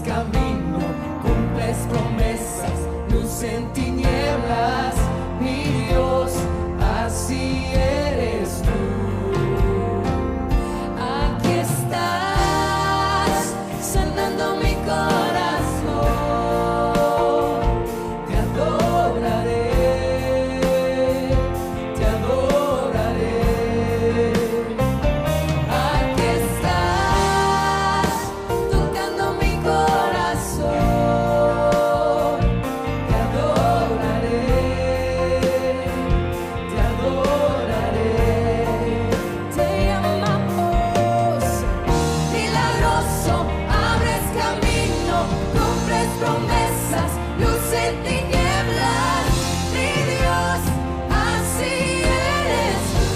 camino, cumples promesas, luz en tinieblas, mi Dios, así eres tú. Aquí estás, sanando mi corazón, te adoraré, te adoraré. Aquí estás, tocando mi corazón, te adoraré, te adoraré. Te amamos, milagroso, abres camino, cumples promesas, luz en tinieblas, mi Dios, así eres tú.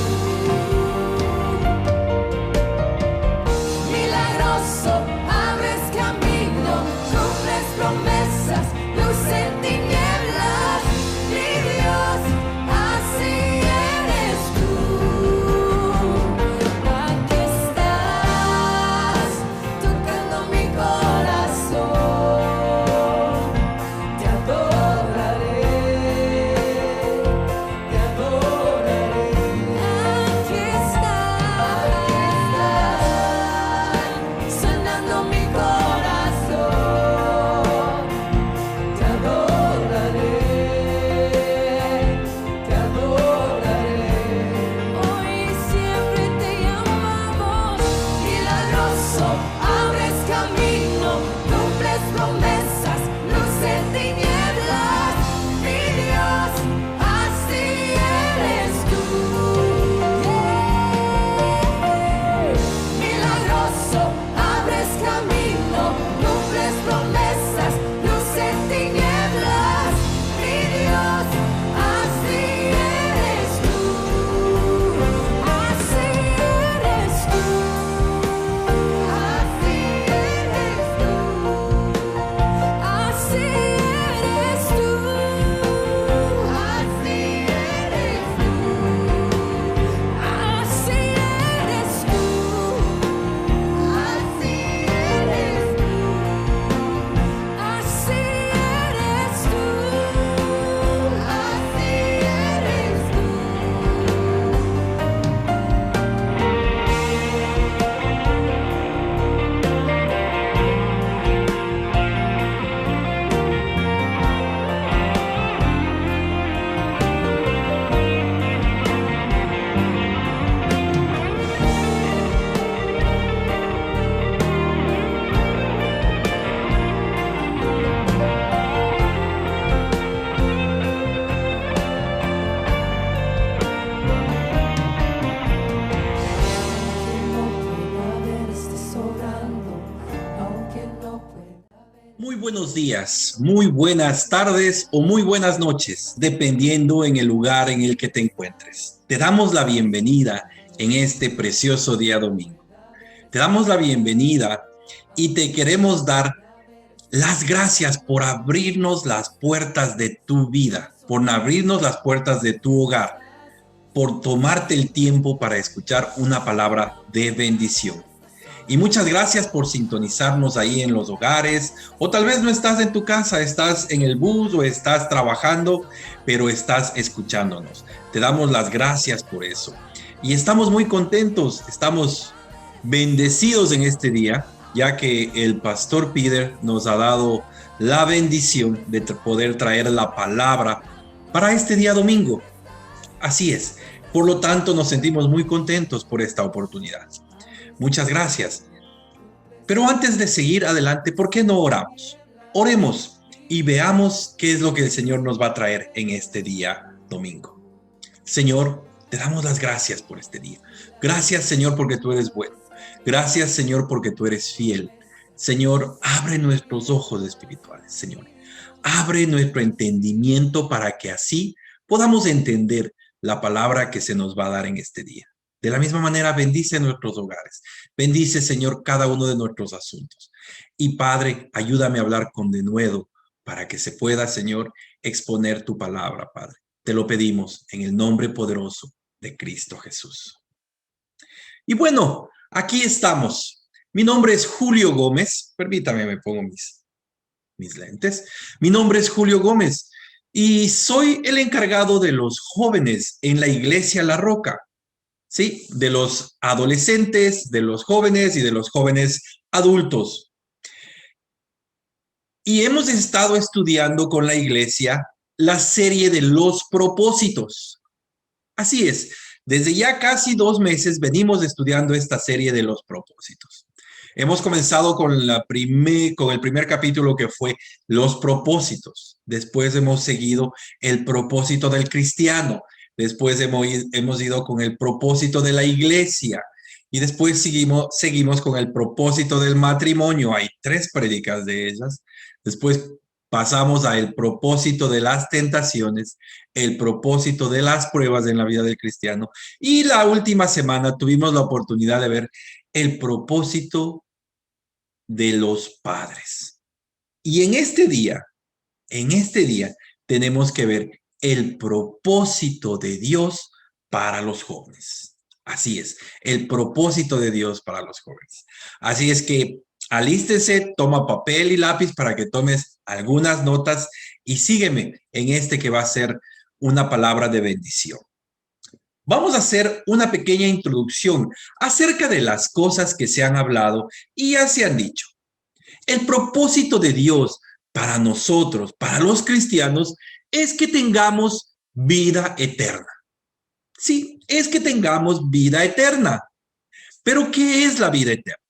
Milagroso, abres camino, cumples promesas, luz en tinieblas, mi Dios, así eres tú. Aquí estás, tocando mi corazón, te adoraré, te adoraré. Aquí estás, sanando mi corazón, te adoraré, te adoraré. Hoy y siempre te llamamos, milagroso, abres camino, cumples promesas, luz en tinieblas, mi Dios, así eres tú. Milagroso, abres camino, cumples promesas, luz en tinieblas, mi Dios, así eres tú. Así eres tú. Así eres tú. Así eres tú. Así eres tú. Así eres tú. Así eres tú. Así eres tú. Así eres tú. Muy buenos días, muy buenas tardes o muy buenas noches, dependiendo en el lugar en el que te encuentres. Te damos la bienvenida en este precioso día domingo. Te damos la bienvenida y te queremos dar las gracias por abrirnos las puertas de tu vida, por abrirnos las puertas de tu hogar, por tomarte el tiempo para escuchar una palabra de bendición. Y muchas gracias por sintonizarnos ahí en los hogares, o tal vez no estás en tu casa, estás en el bus o estás trabajando, pero estás escuchándonos. Te damos las gracias por eso. Y estamos muy contentos, estamos bendecidos en este día, ya que el pastor Peter nos ha dado la bendición de poder traer la palabra para este día domingo. Así es. Por lo tanto, nos sentimos muy contentos por esta oportunidad. Muchas gracias. Pero antes de seguir adelante, ¿por qué no oramos? Oremos y veamos qué es lo que el Señor nos va a traer en este día domingo. Señor, te damos las gracias por este día. Gracias, Señor, porque tú eres bueno. Gracias, Señor, porque tú eres fiel. Señor, abre nuestros ojos espirituales, Señor. Abre nuestro entendimiento para que así podamos entender la palabra que se nos va a dar en este día. De la misma manera, bendice nuestros hogares. Bendice, Señor, cada uno de nuestros asuntos. Y Padre, ayúdame a hablar con denuedo para que se pueda, Señor, exponer tu palabra, Padre. Te lo pedimos en el nombre poderoso de Cristo Jesús. Y bueno, aquí estamos. Mi nombre es Julio Gómez. Permítame, me pongo mis lentes. Mi nombre es Julio Gómez y soy el encargado de los jóvenes en la Iglesia La Roca. Sí, de los adolescentes, de los jóvenes y de los jóvenes adultos. Y hemos estado estudiando con la iglesia la serie de los propósitos. Así es, desde ya casi 2 meses venimos estudiando esta serie de los propósitos. Hemos comenzado con el primer capítulo que fue los propósitos. Después hemos seguido el propósito del cristiano. Después hemos ido con el propósito de la iglesia. Y después seguimos con el propósito del matrimonio. Hay 3 prédicas de ellas. Después pasamos al propósito de las tentaciones, el propósito de las pruebas en la vida del cristiano. Y la última semana tuvimos la oportunidad de ver el propósito de los padres. Y en este día, tenemos que ver el propósito de Dios para los jóvenes. Así es, el propósito de Dios para los jóvenes. Así es que alístese, toma papel y lápiz para que tomes algunas notas y sígueme en este que va a ser una palabra de bendición. Vamos a hacer una pequeña introducción acerca de las cosas que se han hablado y ya se han dicho. El propósito de Dios para nosotros, para los cristianos, es que tengamos vida eterna. Sí, es que tengamos vida eterna. Pero ¿qué es la vida eterna?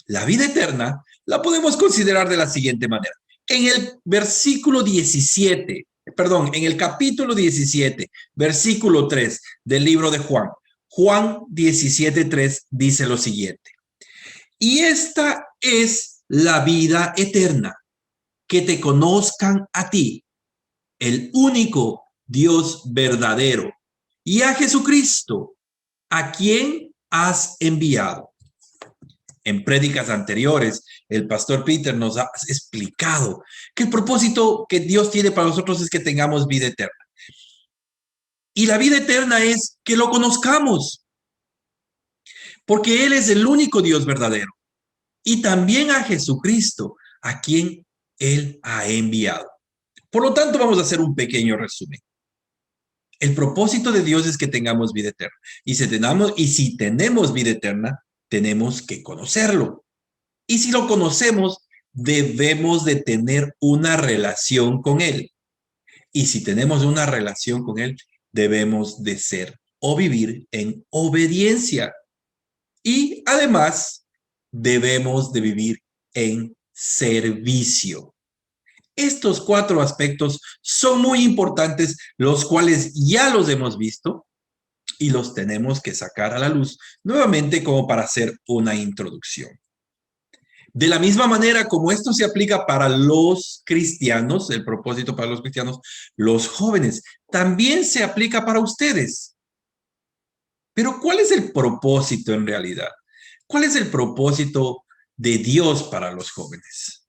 La vida eterna la podemos considerar de la siguiente manera. En el en el capítulo 17, versículo 3 del libro de Juan, Juan 17:3 dice lo siguiente. Y esta es la vida eterna, que te conozcan a ti, el único Dios verdadero, y a Jesucristo, a quien has enviado. En prédicas anteriores, el pastor Peter nos ha explicado que el propósito que Dios tiene para nosotros es que tengamos vida eterna. Y la vida eterna es que lo conozcamos, porque Él es el único Dios verdadero. Y también a Jesucristo, a quien Él ha enviado. Por lo tanto, vamos a hacer un pequeño resumen. El propósito de Dios es que tengamos vida eterna. Y si tenemos vida eterna, tenemos que conocerlo. Y si lo conocemos, debemos de tener una relación con Él. Y si tenemos una relación con Él, debemos de ser o vivir en obediencia. Y además, debemos de vivir en servicio. Estos 4 aspectos son muy importantes, los cuales ya los hemos visto y los tenemos que sacar a la luz nuevamente como para hacer una introducción. De la misma manera como esto se aplica para los cristianos, el propósito para los cristianos, los jóvenes, también se aplica para ustedes. Pero ¿cuál es el propósito en realidad? ¿Cuál es el propósito de Dios para los jóvenes?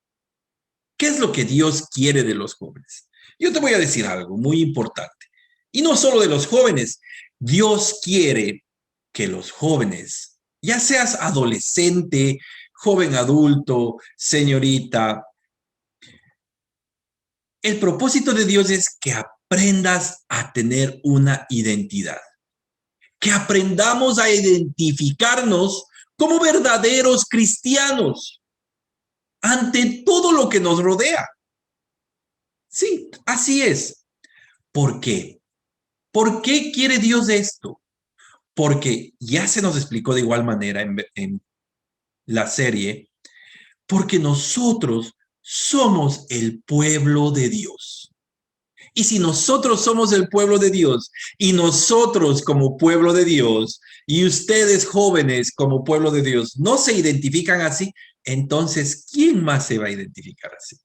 ¿Qué es lo que Dios quiere de los jóvenes? Yo te voy a decir algo muy importante. Y no solo de los jóvenes. Dios quiere que los jóvenes, ya seas adolescente, joven adulto, señorita, el propósito de Dios es que aprendas a tener una identidad. Que aprendamos a identificarnos como verdaderos cristianos ante todo lo que nos rodea. Sí, así es. ¿Por qué? ¿Por qué quiere Dios esto? Porque ya se nos explicó de igual manera en la serie, porque nosotros somos el pueblo de Dios. Y si nosotros somos el pueblo de Dios, y nosotros como pueblo de Dios, y ustedes jóvenes como pueblo de Dios, no se identifican así, entonces, ¿quién más se va a identificar así?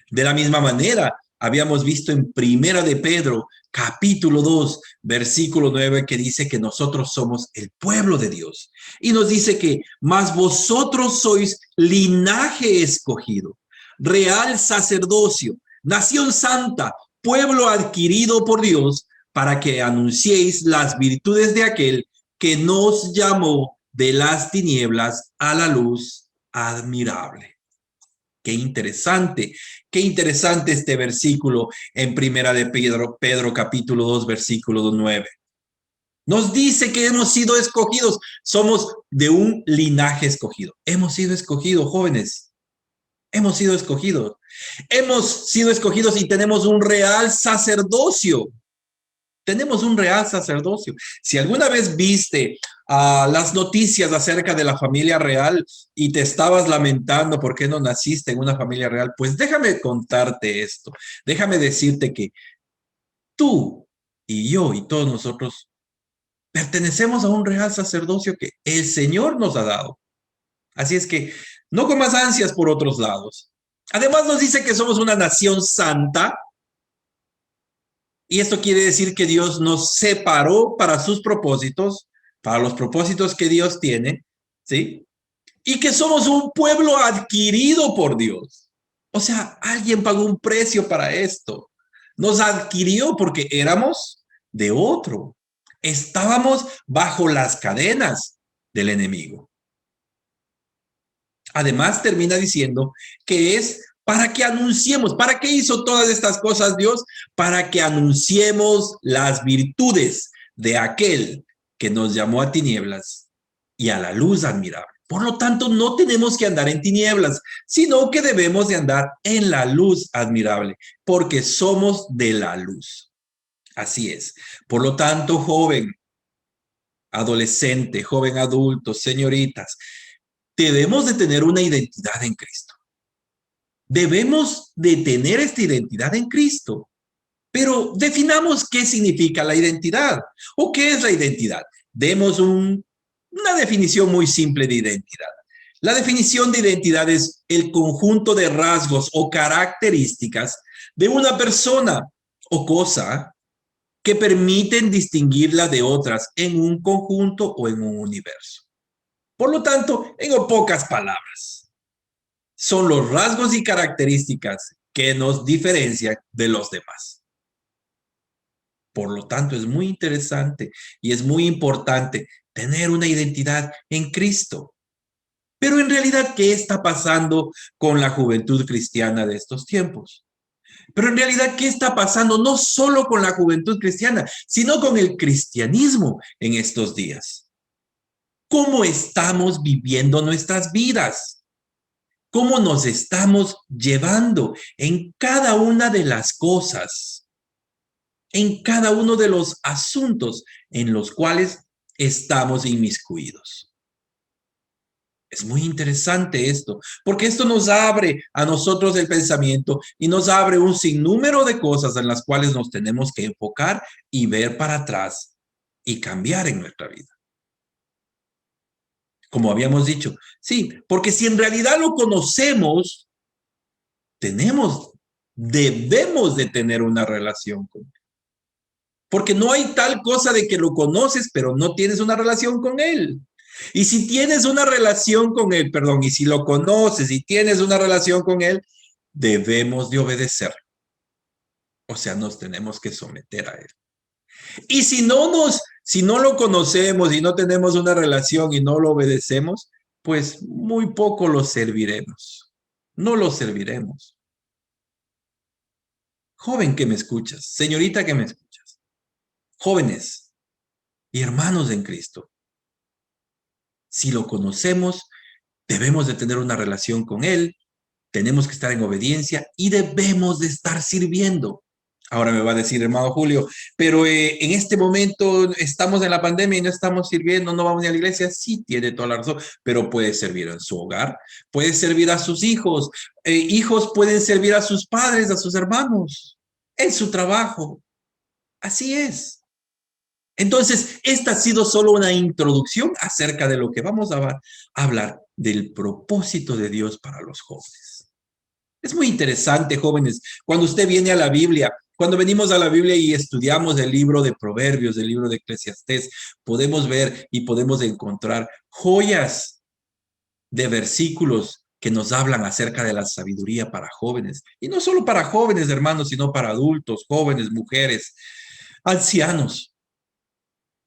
De la misma manera, habíamos visto en Primera de Pedro, capítulo 2, versículo 9, que dice que nosotros somos el pueblo de Dios. Y nos dice que, mas vosotros sois linaje escogido, real sacerdocio, nación santa, pueblo adquirido por Dios, para que anunciéis las virtudes de aquel que nos llamó de las tinieblas a la luz admirable. Qué interesante este versículo en Primera de Pedro capítulo 2, versículo 9. Nos dice que hemos sido escogidos, somos de un linaje escogido. Hemos sido escogidos, jóvenes. Hemos sido escogidos. Hemos sido escogidos y tenemos un real sacerdocio. Tenemos un real sacerdocio. Si alguna vez viste las noticias acerca de la familia real y te estabas lamentando por qué no naciste en una familia real, pues déjame contarte esto. Déjame decirte que tú y yo y todos nosotros pertenecemos a un real sacerdocio que el Señor nos ha dado. Así es que no con más ansias por otros lados. Además nos dice que somos una nación santa. Y esto quiere decir que Dios nos separó para sus propósitos, para los propósitos que Dios tiene, ¿sí? Y que somos un pueblo adquirido por Dios. O sea, alguien pagó un precio para esto. Nos adquirió porque éramos de otro. Estábamos bajo las cadenas del enemigo. Además, termina diciendo que es para que anunciemos. ¿Para qué hizo todas estas cosas Dios? Para que anunciemos las virtudes de aquel que nos llamó a tinieblas y a la luz admirable. Por lo tanto, no tenemos que andar en tinieblas, sino que debemos de andar en la luz admirable, porque somos de la luz. Así es. Por lo tanto, joven, adolescente, joven adulto, señoritas, debemos de tener una identidad en Cristo. Debemos de tener esta identidad en Cristo. Pero definamos qué significa la identidad o qué es la identidad. Demos una definición muy simple de identidad. La definición de identidad es el conjunto de rasgos o características de una persona o cosa que permiten distinguirla de otras en un conjunto o en un universo. Por lo tanto, en pocas palabras, son los rasgos y características que nos diferencian de los demás. Por lo tanto, es muy interesante y es muy importante tener una identidad en Cristo. Pero en realidad, ¿qué está pasando con la juventud cristiana de estos tiempos? Pero en realidad, ¿qué está pasando no solo con la juventud cristiana, sino con el cristianismo en estos días? ¿Cómo estamos viviendo nuestras vidas? ¿Cómo nos estamos llevando en cada una de las cosas, en cada uno de los asuntos en los cuales estamos inmiscuidos? Es muy interesante esto, porque esto nos abre a nosotros el pensamiento y nos abre un sinnúmero de cosas en las cuales nos tenemos que enfocar y ver para atrás y cambiar en nuestra vida. Como habíamos dicho, sí, porque si en realidad lo conocemos, debemos de tener una relación con él. Porque no hay tal cosa de que lo conoces, pero no tienes una relación con él. Y si tienes una relación con él, y si lo conoces y tienes una relación con él, debemos de obedecer. O sea, nos tenemos que someter a él. Y si no lo conocemos y no tenemos una relación y no lo obedecemos, pues muy poco lo serviremos. No lo serviremos. Joven que me escuchas, señorita que me escuchas, jóvenes y hermanos en Cristo, si lo conocemos, debemos de tener una relación con Él, tenemos que estar en obediencia y debemos de estar sirviendo. Ahora me va a decir, hermano Julio, pero en este momento estamos en la pandemia y no estamos sirviendo, no vamos ni a la iglesia. Sí, tiene toda la razón, pero puede servir en su hogar, puede servir a sus hijos, hijos pueden servir a sus padres, a sus hermanos, en su trabajo. Así es. Entonces, esta ha sido solo una introducción acerca de lo que vamos a hablar del propósito de Dios para los jóvenes. Es muy interesante, jóvenes, cuando usted viene a la Biblia, cuando venimos a la Biblia y estudiamos el libro de Proverbios, el libro de Eclesiastés, podemos ver y podemos encontrar joyas de versículos que nos hablan acerca de la sabiduría para jóvenes. Y no solo para jóvenes, hermanos, sino para adultos, jóvenes, mujeres, ancianos.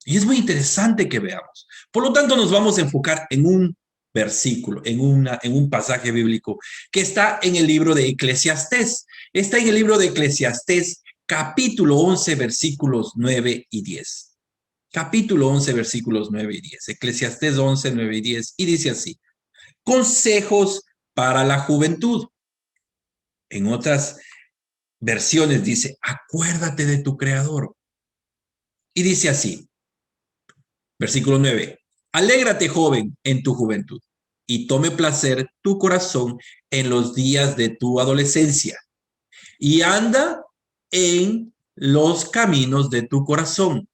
Y es muy interesante que veamos. Por lo tanto, nos vamos a enfocar en un versículo, en un pasaje bíblico que está en el libro de Eclesiastés. Está en el libro de Eclesiastés, capítulo 11, versículos 9 y 10. Capítulo 11, versículos 9 y 10. Eclesiastés 11, 9 y 10. Y dice así: consejos para la juventud. En otras versiones dice: acuérdate de tu creador. Y dice así: versículo 9. Alégrate, joven, en tu juventud, y tome placer tu corazón en los días de tu adolescencia, y anda en los caminos de tu corazón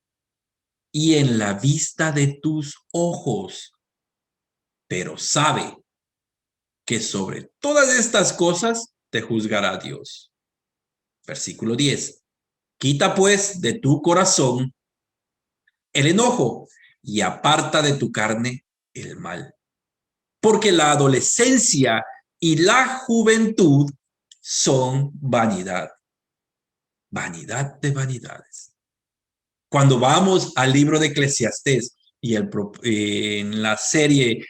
y en la vista de tus ojos. Pero sabe que sobre todas estas cosas te juzgará Dios. Versículo 10. Quita pues de tu corazón el enojo y aparta de tu carne el mal, porque la adolescencia y la juventud son vanidad, vanidad de vanidades. Cuando vamos al libro de Eclesiastés y en la serie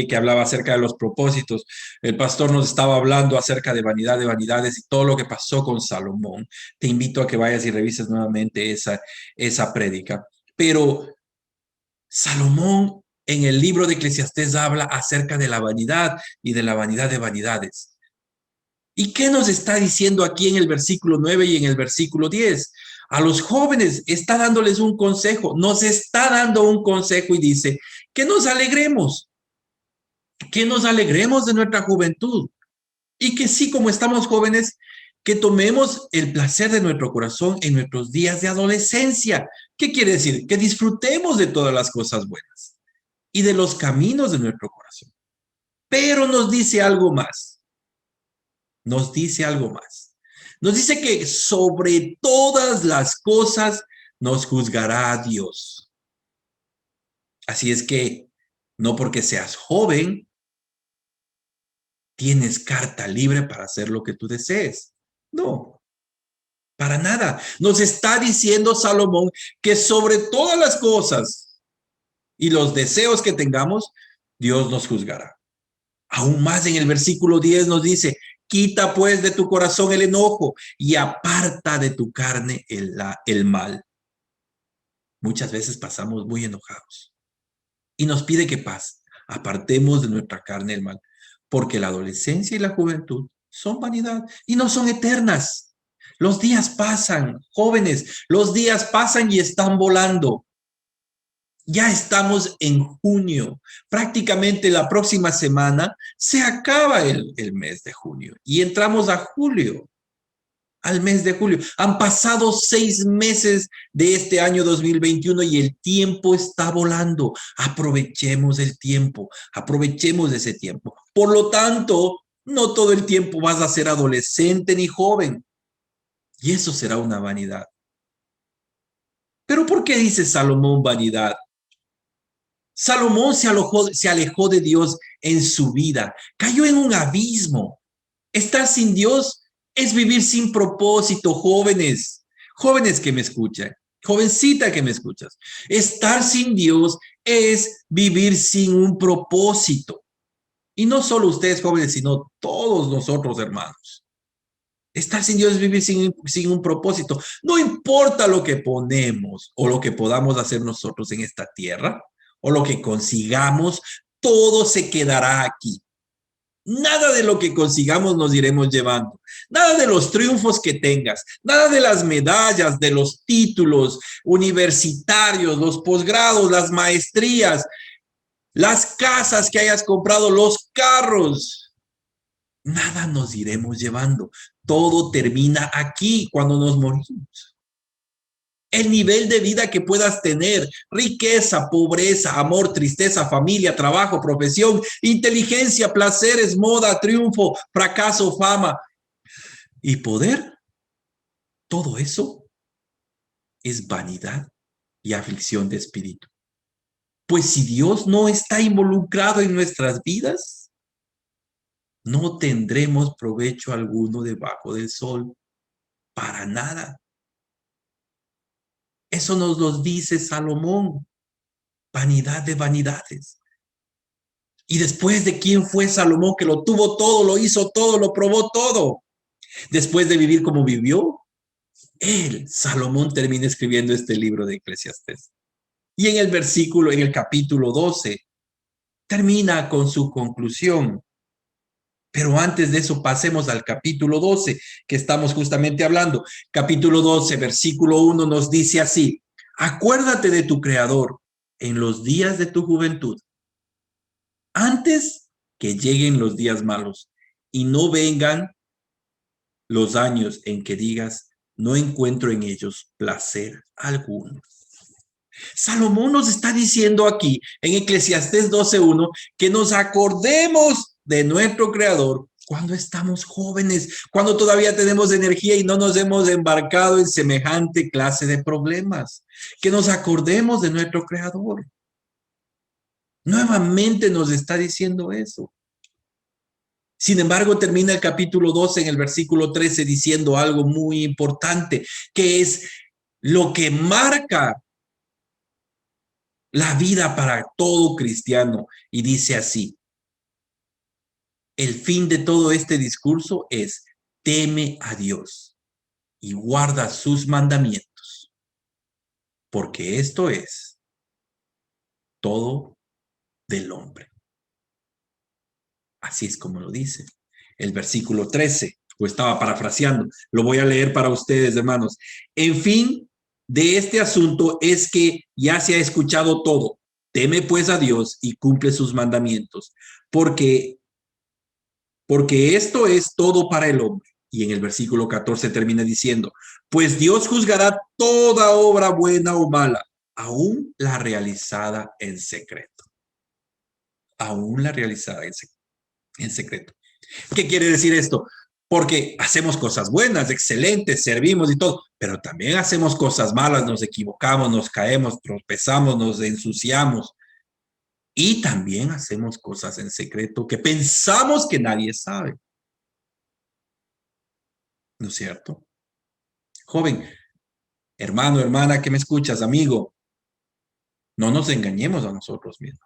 que hablaba acerca de los propósitos, el pastor nos estaba hablando acerca de vanidad de vanidades y todo lo que pasó con Salomón. Te invito a que vayas y revises nuevamente esa prédica. Pero Salomón en el libro de Eclesiastés habla acerca de la vanidad y de la vanidad de vanidades. ¿Y qué nos está diciendo aquí en el versículo 9 y en el versículo 10? A los jóvenes está dándoles un consejo, nos está dando un consejo y dice que nos alegremos de nuestra juventud y que sí, como estamos jóvenes, que tomemos el placer de nuestro corazón en nuestros días de adolescencia. ¿Qué quiere decir? Que disfrutemos de todas las cosas buenas y de los caminos de nuestro corazón. Pero nos dice algo más, nos dice algo más. Nos dice que sobre todas las cosas nos juzgará Dios. Así es que no porque seas joven, tienes carta libre para hacer lo que tú desees. No, para nada. Nos está diciendo Salomón que sobre todas las cosas y los deseos que tengamos, Dios nos juzgará. Aún más en el versículo 10 nos dice: quita pues de tu corazón el enojo y aparta de tu carne el mal. Muchas veces pasamos muy enojados y nos pide que apartemos de nuestra carne el mal, porque la adolescencia y la juventud son vanidad y no son eternas. Los días pasan, jóvenes, los días pasan y están volando. Ya estamos en junio. Prácticamente la próxima semana se acaba el mes de junio y entramos a julio, al mes de julio. Han pasado 6 meses de este año 2021 y el tiempo está volando. Aprovechemos el tiempo, aprovechemos ese tiempo. Por lo tanto, no todo el tiempo vas a ser adolescente ni joven y eso será una vanidad. Pero ¿por qué dice Salomón vanidad? Salomón se alejó de Dios en su vida, cayó en un abismo. Estar sin Dios es vivir sin propósito, jóvenes, jóvenes que me escuchan, jovencita que me escuchas. Estar sin Dios es vivir sin un propósito. Y no solo ustedes jóvenes, sino todos nosotros hermanos. Estar sin Dios es vivir sin un propósito. No importa lo que ponemos o lo que podamos hacer nosotros en esta tierra o lo que consigamos, todo se quedará aquí. Nada de lo que consigamos nos iremos llevando. Nada de los triunfos que tengas. Nada de las medallas, de los títulos universitarios, los posgrados, las maestrías, las casas que hayas comprado, los carros. Nada nos iremos llevando. Todo termina aquí cuando nos morimos. El nivel de vida que puedas tener, riqueza, pobreza, amor, tristeza, familia, trabajo, profesión, inteligencia, placeres, moda, triunfo, fracaso, fama y poder, todo eso es vanidad y aflicción de espíritu. Pues si Dios no está involucrado en nuestras vidas, no tendremos provecho alguno debajo del sol, para nada. Eso nos lo dice Salomón. Vanidad de vanidades. Y después de quién fue Salomón, que lo tuvo todo, lo hizo todo, lo probó todo. Después de vivir como vivió, él, Salomón, termina escribiendo este libro de Eclesiastés. Y en el capítulo 12, termina con su conclusión. Pero antes de eso, pasemos al capítulo 12, que estamos justamente hablando. Capítulo 12, versículo 1 nos dice así: acuérdate de tu Creador en los días de tu juventud, antes que lleguen los días malos y no vengan los años en que digas, no encuentro en ellos placer alguno. Salomón nos está diciendo aquí en Eclesiastés 12:1 que nos acordemos de nuestro Creador cuando estamos jóvenes, cuando todavía tenemos energía y no nos hemos embarcado en semejante clase de problemas. Que nos acordemos de nuestro Creador. Nuevamente nos está diciendo eso. Sin embargo, termina el capítulo 12 en el versículo 13 diciendo algo muy importante, que es lo que marca la vida para todo cristiano. Y dice así: el fin de todo este discurso es: teme a Dios y guarda sus mandamientos, porque esto es todo del hombre. Así es como lo dice el versículo 13. Lo estaba parafraseando. Lo voy a leer para ustedes, hermanos. En fin de este asunto es que ya se ha escuchado todo. Teme pues a Dios y cumple sus mandamientos, porque esto es todo para el hombre. Y en el versículo 14 termina diciendo: pues Dios juzgará toda obra buena o mala, aún la realizada en secreto. Aún la realizada en secreto. ¿Qué quiere decir esto? Porque hacemos cosas buenas, excelentes, servimos y todo, pero también hacemos cosas malas, nos equivocamos, nos caemos, tropezamos, nos ensuciamos. Y también hacemos cosas en secreto que pensamos que nadie sabe. ¿No es cierto? Joven, hermano, hermana, que me escuchas, amigo, no nos engañemos a nosotros mismos.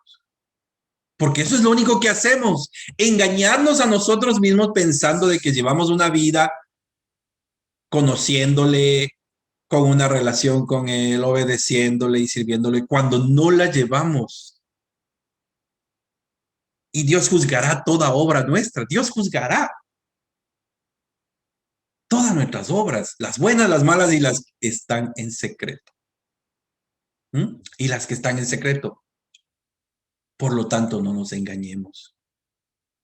Porque eso es lo único que hacemos, engañarnos a nosotros mismos pensando de que llevamos una vida conociéndole, con una relación con él, obedeciéndole y sirviéndole, cuando no la llevamos. Y Dios juzgará toda obra nuestra. Dios juzgará todas nuestras obras, las buenas, las malas y las que están en secreto. Y las que están en secreto. Por lo tanto, no nos engañemos.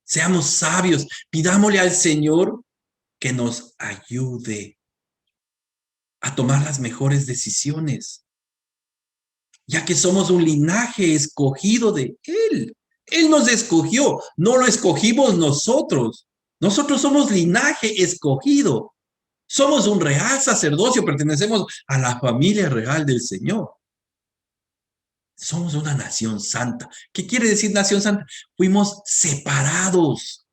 Seamos sabios. Pidámosle al Señor que nos ayude a tomar las mejores decisiones, ya que somos un linaje escogido de Él. Él nos escogió, no lo escogimos nosotros. Nosotros somos linaje escogido. Somos un real sacerdocio, pertenecemos a la familia real del Señor. Somos una nación santa. ¿Qué quiere decir nación santa? Fuimos separados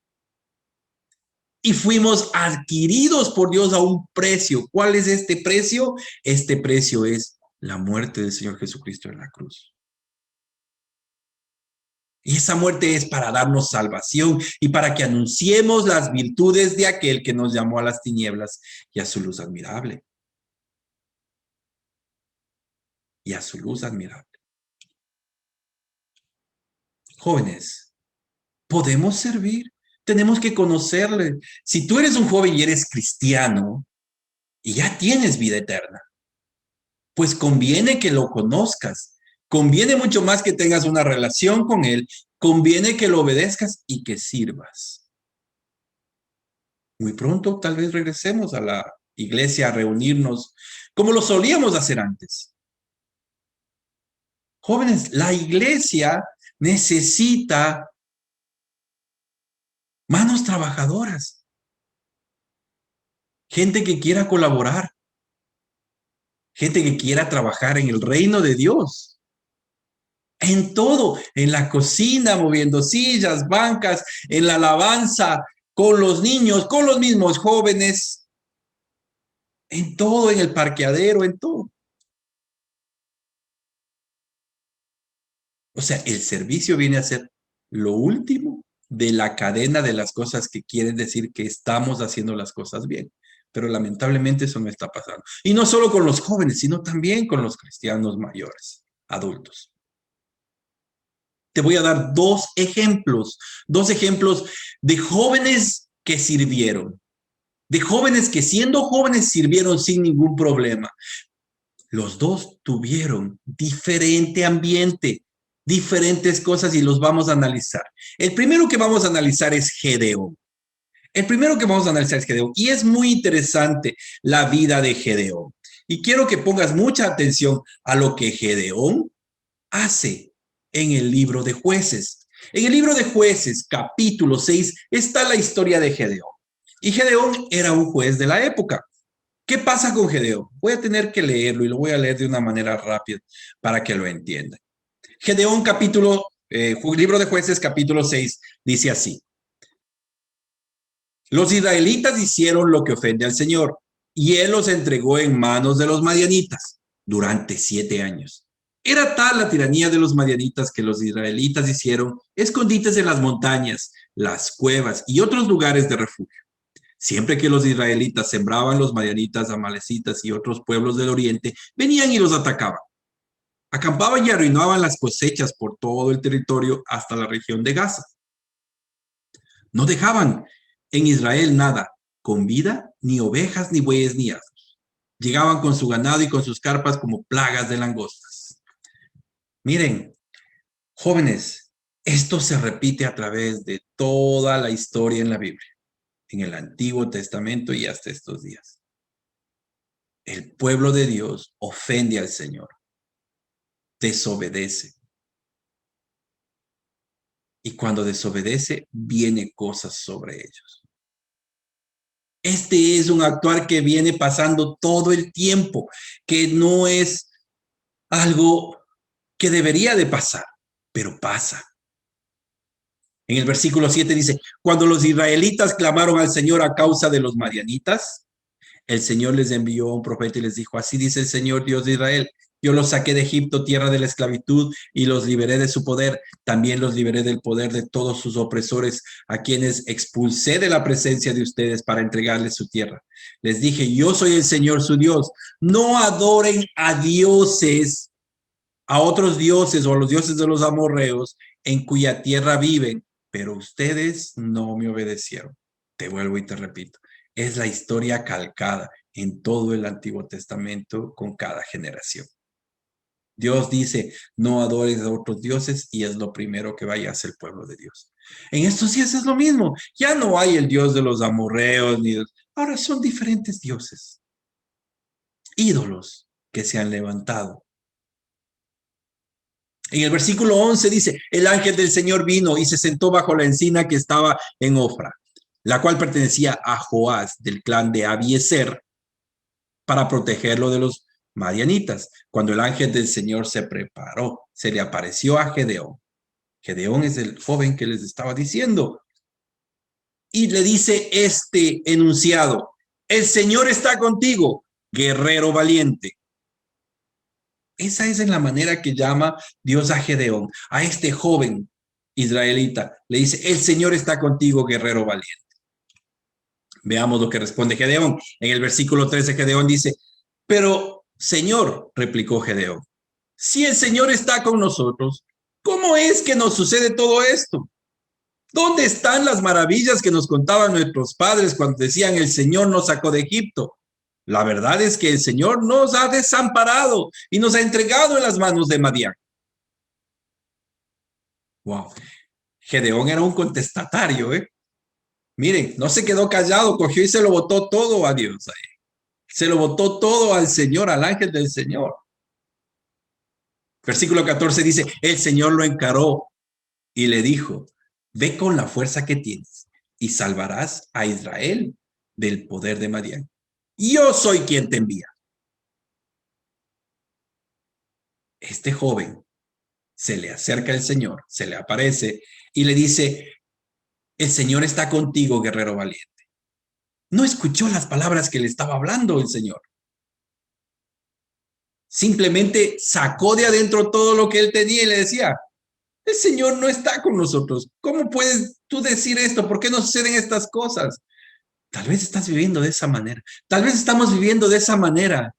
y fuimos adquiridos por Dios a un precio. ¿Cuál es este precio? Este precio es la muerte del Señor Jesucristo en la cruz. Y esa muerte es para darnos salvación y para que anunciemos las virtudes de aquel que nos llamó a las tinieblas y a su luz admirable. Y a su luz admirable. Jóvenes, ¿podemos servir? Tenemos que conocerle. Si tú eres un joven y eres cristiano y ya tienes vida eterna, pues conviene que lo conozcas. Conviene mucho más que tengas una relación con Él. Conviene que lo obedezcas y que sirvas. Muy pronto tal vez regresemos a la iglesia a reunirnos como lo solíamos hacer antes. Jóvenes, la iglesia necesita manos trabajadoras, gente que quiera colaborar, gente que quiera trabajar en el reino de Dios. En todo, en la cocina, moviendo sillas, bancas, en la alabanza, con los niños, con los mismos jóvenes, en todo, en el parqueadero, en todo. O sea, el servicio viene a ser lo último de la cadena de las cosas que quieren decir que estamos haciendo las cosas bien. Pero lamentablemente eso no está pasando. Y no solo con los jóvenes, sino también con los cristianos mayores, adultos. Te voy a dar dos ejemplos de jóvenes que sirvieron, de jóvenes que siendo jóvenes sirvieron sin ningún problema. Los dos tuvieron diferente ambiente, diferentes cosas y los vamos a analizar. El primero que vamos a analizar es Gedeón. El primero que vamos a analizar es Gedeón. Y es muy interesante la vida de Gedeón. Y quiero que pongas mucha atención a lo que Gedeón hace en el libro de Jueces. En el libro de Jueces, capítulo 6, está la historia de Gedeón. Y Gedeón era un juez de la época. ¿Qué pasa con Gedeón? Voy a tener que leerlo y lo voy a leer de una manera rápida para que lo entiendan. Gedeón, libro de Jueces, capítulo 6, dice así. Los israelitas hicieron lo que ofende al Señor y él los entregó en manos de los madianitas durante 7 años. Era tal la tiranía de los madianitas que los israelitas hicieron escondites en las montañas, las cuevas y otros lugares de refugio. Siempre que los israelitas sembraban, los madianitas, amalecitas y otros pueblos del oriente venían y los atacaban. Acampaban y arruinaban las cosechas por todo el territorio hasta la región de Gaza. No dejaban en Israel nada, con vida, ni ovejas, ni bueyes, ni asnos. Llegaban con su ganado y con sus carpas como plagas de langostas. Miren, jóvenes, esto se repite a través de toda la historia en la Biblia, en el Antiguo Testamento y hasta estos días. El pueblo de Dios ofende al Señor, desobedece. Y cuando desobedece, vienen cosas sobre ellos. Este es un actuar que viene pasando todo el tiempo, que no es algo que debería de pasar, pero pasa. En el versículo 7 dice, cuando los israelitas clamaron al Señor a causa de los madianitas, el Señor les envió a un profeta y les dijo, así dice el Señor Dios de Israel, yo los saqué de Egipto, tierra de la esclavitud, y los liberé de su poder. También los liberé del poder de todos sus opresores, a quienes expulsé de la presencia de ustedes para entregarles su tierra. Les dije, yo soy el Señor su Dios. No adoren a dioses, a otros dioses o a los dioses de los amorreos, en cuya tierra viven, pero ustedes no me obedecieron. Te vuelvo y te repito. Es la historia calcada en todo el Antiguo Testamento con cada generación. Dios dice, no adores a otros dioses y es lo primero que vaya a hacer el pueblo de Dios. En estos días es lo mismo. Ya no hay el Dios de los amorreos, ahora son diferentes dioses. Ídolos que se han levantado. En el versículo 11 dice, el ángel del Señor vino y se sentó bajo la encina que estaba en Ofra, la cual pertenecía a Joás del clan de Abiezer, para protegerlo de los madianitas. Cuando el ángel del Señor se preparó, se le apareció a Gedeón. Gedeón es el joven que les estaba diciendo. Y le dice este enunciado, el Señor está contigo, guerrero valiente. Esa es en la manera que llama Dios a Gedeón, a este joven israelita. Le dice, el Señor está contigo, guerrero valiente. Veamos lo que responde Gedeón. En el versículo 13, Gedeón dice, pero Señor, replicó Gedeón, si el Señor está con nosotros, ¿cómo es que nos sucede todo esto? ¿Dónde están las maravillas que nos contaban nuestros padres cuando decían el Señor nos sacó de Egipto? La verdad es que el Señor nos ha desamparado y nos ha entregado en las manos de Madián. Wow. Gedeón era un contestatario, ¿eh? Miren, no se quedó callado, cogió y se lo botó todo a Dios ahí. Se lo botó todo al Señor, al ángel del Señor. Versículo 14 dice, el Señor lo encaró y le dijo, ve con la fuerza que tienes y salvarás a Israel del poder de Madián. Yo soy quien te envía. Este joven se le acerca al Señor, se le aparece y le dice, el Señor está contigo, guerrero valiente. No escuchó las palabras que le estaba hablando el Señor. Simplemente sacó de adentro todo lo que él tenía y le decía, El Señor no está con nosotros. ¿Cómo puedes tú decir esto? ¿Por qué no suceden estas cosas? Tal vez estás viviendo de esa manera. Tal vez estamos viviendo de esa manera,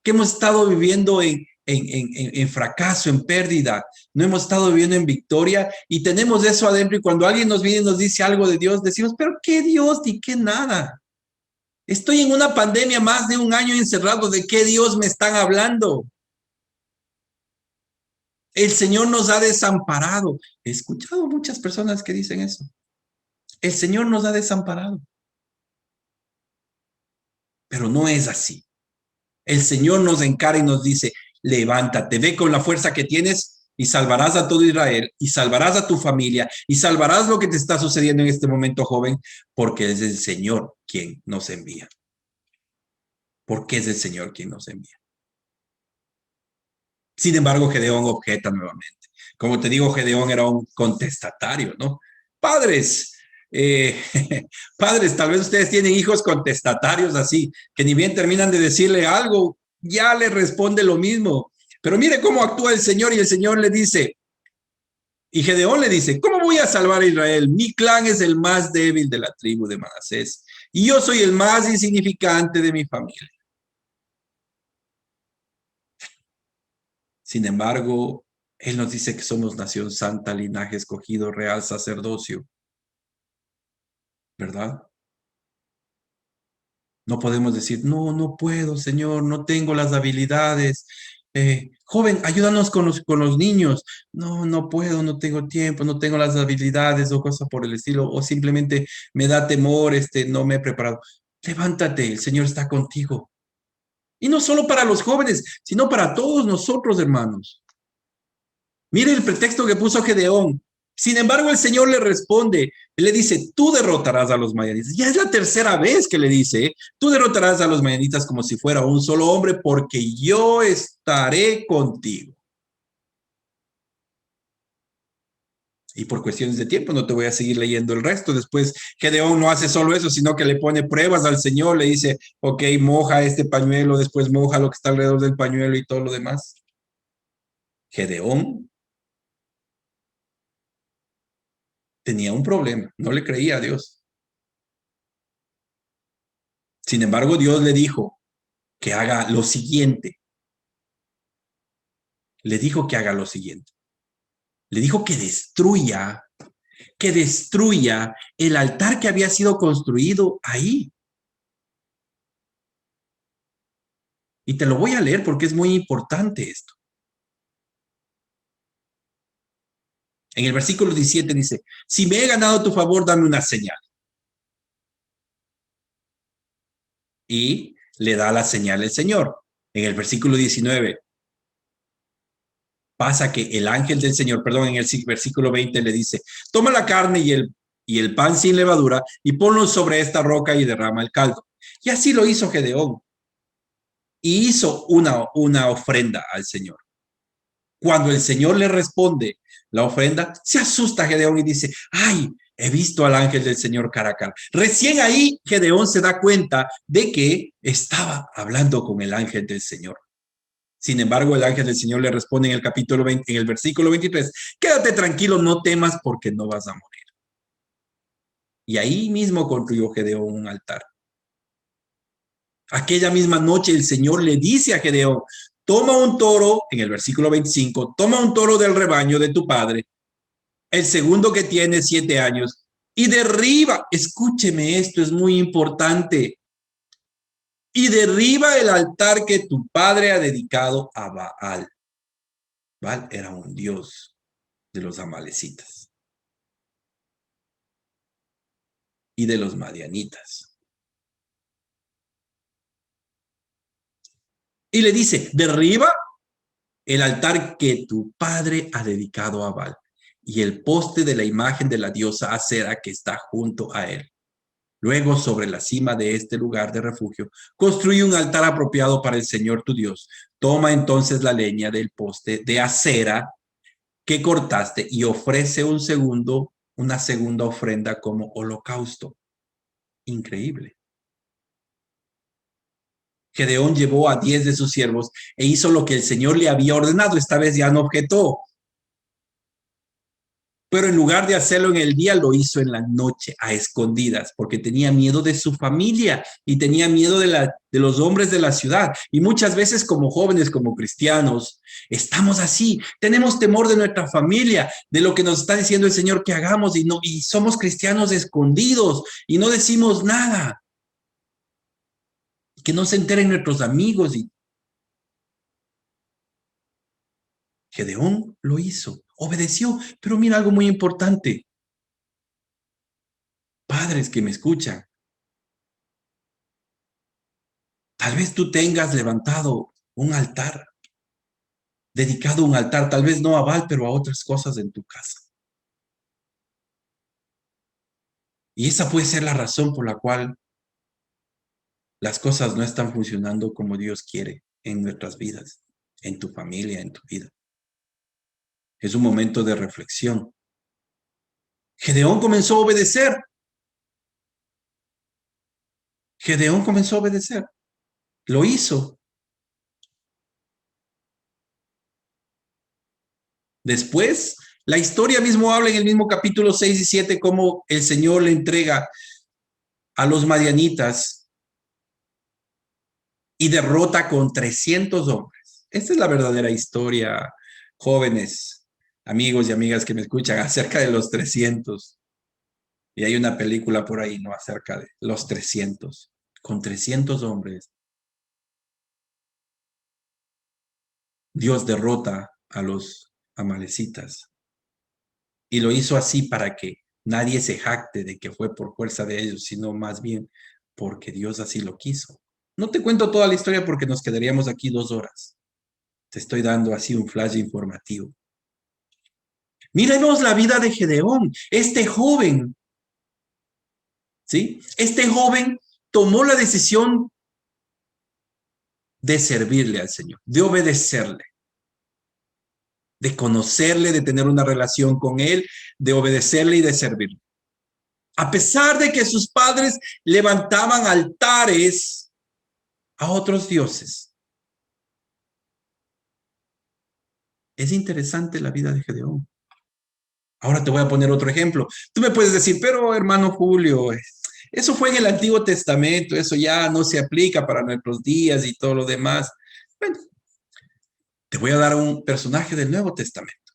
que hemos estado viviendo en fracaso, en pérdida. No hemos estado viviendo en victoria y tenemos eso adentro. Y cuando alguien nos viene y nos dice algo de Dios, decimos, pero ¿qué Dios ni qué nada? Estoy en una pandemia más de un año encerrado. ¿De qué Dios me están hablando? El Señor nos ha desamparado. He escuchado muchas personas que dicen eso. El Señor nos ha desamparado. Pero no es así. El Señor nos encara y nos dice, levántate, ve con la fuerza que tienes y salvarás a todo Israel y salvarás a tu familia y salvarás lo que te está sucediendo en este momento, joven, porque es el Señor quien nos envía. Porque es el Señor quien nos envía. Sin embargo, Gedeón objeta nuevamente. Como te digo, Gedeón era un contestatario, ¿no? Padres, eh, padres, tal vez ustedes tienen hijos contestatarios así, que ni bien terminan de decirle algo, ya le responde lo mismo. Pero mire cómo actúa el Señor y el Señor le dice, y Gedeón le dice, ¿cómo voy a salvar a Israel? Mi clan es el más débil de la tribu de Manasés y yo soy el más insignificante de mi familia. Sin embargo, Él nos dice que somos nación santa, linaje escogido, real sacerdocio, ¿verdad? No podemos decir, no, no puedo, Señor, no tengo las habilidades. Joven, ayúdanos con los niños. No, no puedo, no tengo tiempo, no tengo las habilidades o cosas por el estilo, o simplemente me da temor, no me he preparado. Levántate, el Señor está contigo. Y no solo para los jóvenes, sino para todos nosotros, hermanos. Mire el pretexto que puso Gedeón. Sin embargo, el Señor le responde, él le dice, tú derrotarás a los madianitas. Ya es la tercera vez que le dice, tú derrotarás a los madianitas como si fuera un solo hombre, porque yo estaré contigo. Y por cuestiones de tiempo no te voy a seguir leyendo el resto. Después, Gedeón no hace solo eso, sino que le pone pruebas al Señor, le dice, ok, moja este pañuelo, después moja lo que está alrededor del pañuelo y todo lo demás. Gedeón tenía un problema, no le creía a Dios. Sin embargo, Dios le dijo que haga lo siguiente. Le dijo que haga lo siguiente. Le dijo que destruya el altar que había sido construido ahí. Y te lo voy a leer porque es muy importante esto. En el versículo 17 dice, si me he ganado tu favor, dame una señal. Y le da la señal el Señor. En el versículo 19 pasa que el ángel del Señor, perdón, en el versículo 20 le dice, toma la carne y el pan sin levadura y ponlo sobre esta roca y derrama el caldo. Y así lo hizo Gedeón. Y hizo una ofrenda al Señor. Cuando el Señor le responde la ofrenda, se asusta Gedeón y dice, ay, he visto al ángel del Señor cara a cara. Recién ahí Gedeón se da cuenta de que estaba hablando con el ángel del Señor. Sin embargo, el ángel del Señor le responde en el capítulo 20, en el versículo 23, quédate tranquilo, no temas porque no vas a morir. Y ahí mismo construyó Gedeón un altar. Aquella misma noche el Señor le dice a Gedeón, toma un toro, en el versículo 25, toma un toro del rebaño de tu padre, el segundo que tiene 7 años, y derriba, escúcheme, esto es muy importante, y derriba el altar que tu padre ha dedicado a Baal. Baal era un dios de los amalecitas y de los madianitas. Y le dice, derriba el altar que tu padre ha dedicado a Baal y el poste de la imagen de la diosa Acera que está junto a él. Luego, sobre la cima de este lugar de refugio, construye un altar apropiado para el Señor tu Dios. Toma entonces la leña del poste de acera que cortaste y ofrece una segunda ofrenda como holocausto. Increíble. Gedeón llevó a 10 de sus siervos e hizo lo que el Señor le había ordenado. Esta vez ya no objetó. Pero en lugar de hacerlo en el día, lo hizo en la noche, a escondidas, porque tenía miedo de su familia y tenía miedo de los hombres de la ciudad. Y muchas veces como jóvenes, como cristianos, estamos así. Tenemos temor de nuestra familia, de lo que nos está diciendo el Señor que hagamos y somos cristianos escondidos y no decimos nada. Que no se enteren nuestros amigos. Y Gedeón lo hizo, obedeció. Pero mira algo muy importante. Padres que me escuchan, tal vez tú tengas levantado un altar, dedicado un altar, tal vez no a Baal, pero a otras cosas en tu casa. Y esa puede ser la razón por la cual las cosas no están funcionando como Dios quiere en nuestras vidas, en tu familia, en tu vida. Es un momento de reflexión. Gedeón comenzó a obedecer. Gedeón comenzó a obedecer. Lo hizo. Después, la historia mismo habla en el mismo capítulo 6 y 7 cómo el Señor le entrega a los madianitas y derrota con 300 hombres. Esta es la verdadera historia, jóvenes, amigos y amigas que me escuchan, acerca de los 300. Y hay una película por ahí, ¿no? Acerca de los 300. Con 300 hombres, Dios derrota a los amalecitas. Y lo hizo así para que nadie se jacte de que fue por fuerza de ellos, sino más bien porque Dios así lo quiso. No te cuento toda la historia porque nos quedaríamos aquí 2 horas. Te estoy dando así un flash informativo. Mírenos la vida de Gedeón, este joven, ¿sí? Este joven tomó la decisión de servirle al Señor, de obedecerle, de conocerle, de tener una relación con Él, de obedecerle y de servirle. A pesar de que sus padres levantaban altares a otros dioses. Es interesante la vida de Gedeón. Ahora te voy a poner otro ejemplo. Tú me puedes decir, pero hermano Julio, eso fue en el Antiguo Testamento, eso ya no se aplica para nuestros días y todo lo demás. Bueno, te voy a dar un personaje del Nuevo Testamento.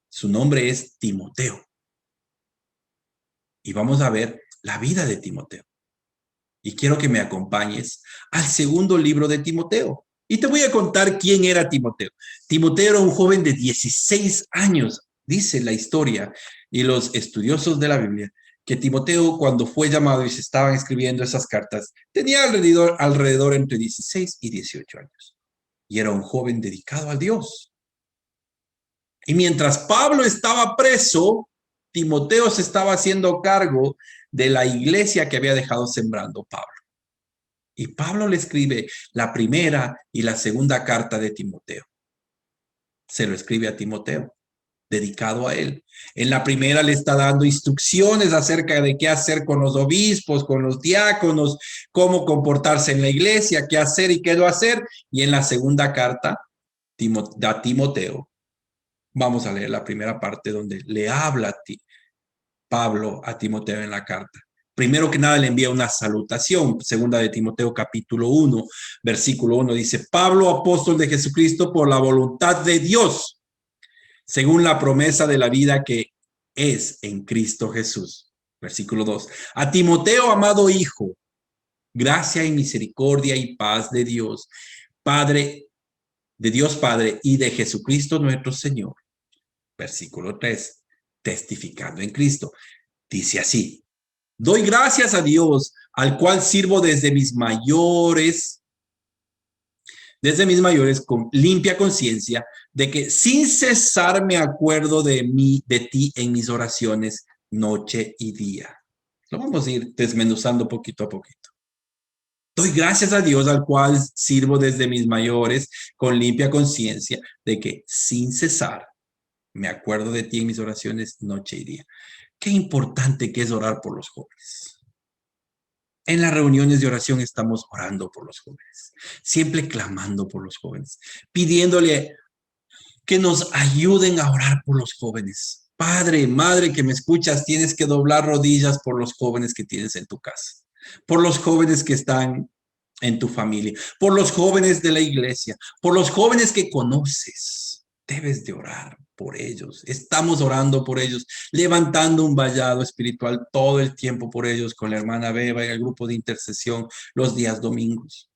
Su nombre es Timoteo. Y vamos a ver la vida de Timoteo. Y quiero que me acompañes al segundo libro de Timoteo. Y te voy a contar quién era Timoteo. Timoteo era un joven de 16 años, dice la historia y los estudiosos de la Biblia, que Timoteo, cuando fue llamado y se estaban escribiendo esas cartas, tenía alrededor entre 16 y 18 años. Y era un joven dedicado a Dios. Y mientras Pablo estaba preso, Timoteo se estaba haciendo cargo de la iglesia que había dejado sembrando Pablo. Y Pablo le escribe la primera y la segunda carta de Timoteo. Se lo escribe a Timoteo, dedicado a él. En la primera le está dando instrucciones acerca de qué hacer con los obispos, con los diáconos, cómo comportarse en la iglesia, qué hacer y qué no hacer. Y en la segunda carta a Timoteo, vamos a leer la primera parte donde le habla Pablo a Timoteo en la carta. Primero que nada le envía una salutación. Segunda de Timoteo capítulo 1, versículo 1 dice, Pablo, apóstol de Jesucristo por la voluntad de Dios, según la promesa de la vida que es en Cristo Jesús. Versículo 2. A Timoteo, amado hijo, gracia y misericordia y paz de Dios, Padre, de Dios Padre y de Jesucristo nuestro Señor. Versículo 3. Testificando en Cristo. Dice así, doy gracias a Dios, al cual sirvo desde mis mayores con limpia conciencia, de que sin cesar me acuerdo de ti en mis oraciones noche y día. Lo vamos a ir desmenuzando poquito a poquito. Doy gracias a Dios, al cual sirvo desde mis mayores con limpia conciencia, de que sin cesar me acuerdo de ti en mis oraciones noche y día. Qué importante que es orar por los jóvenes. En las reuniones de oración estamos orando por los jóvenes, siempre clamando por los jóvenes, pidiéndole que nos ayuden a orar por los jóvenes. Padre, madre que me escuchas, tienes que doblar rodillas por los jóvenes que tienes en tu casa, por los jóvenes que están en tu familia, por los jóvenes de la iglesia, por los jóvenes que conoces. Debes de orar por ellos. Estamos orando por ellos, levantando un vallado espiritual todo el tiempo por ellos con la hermana Beba en el grupo de intercesión los días domingos.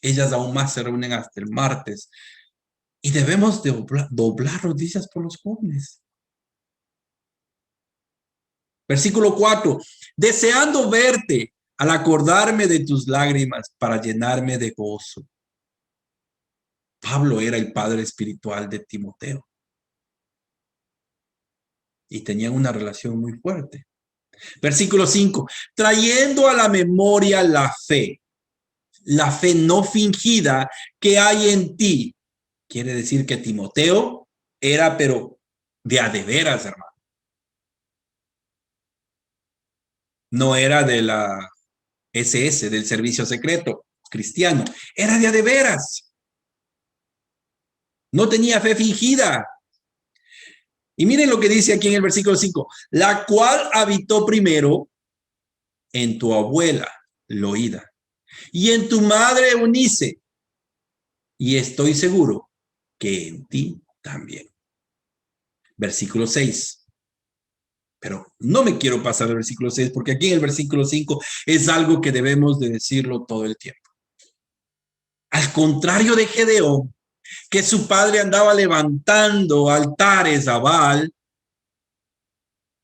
Ellas aún más se reúnen hasta el martes y debemos de doblar rodillas por los jóvenes. Versículo 4, deseando verte al acordarme de tus lágrimas para llenarme de gozo. Pablo era el padre espiritual de Timoteo y tenían una relación muy fuerte. Versículo 5, trayendo a la memoria la fe no fingida que hay en ti. Quiere decir que Timoteo era, pero de a de veras, hermano. No era de la SS, del servicio secreto cristiano. Era de a de veras. No tenía fe fingida. Y miren lo que dice aquí en el versículo 5. La cual habitó primero en tu abuela, Loída, y en tu madre Eunice. Y estoy seguro que en ti también. Versículo 6. Pero no me quiero pasar al versículo 6 porque aquí en el versículo 5 es algo que debemos de decirlo todo el tiempo. Al contrario de Gedeón, que su padre andaba levantando altares a Baal,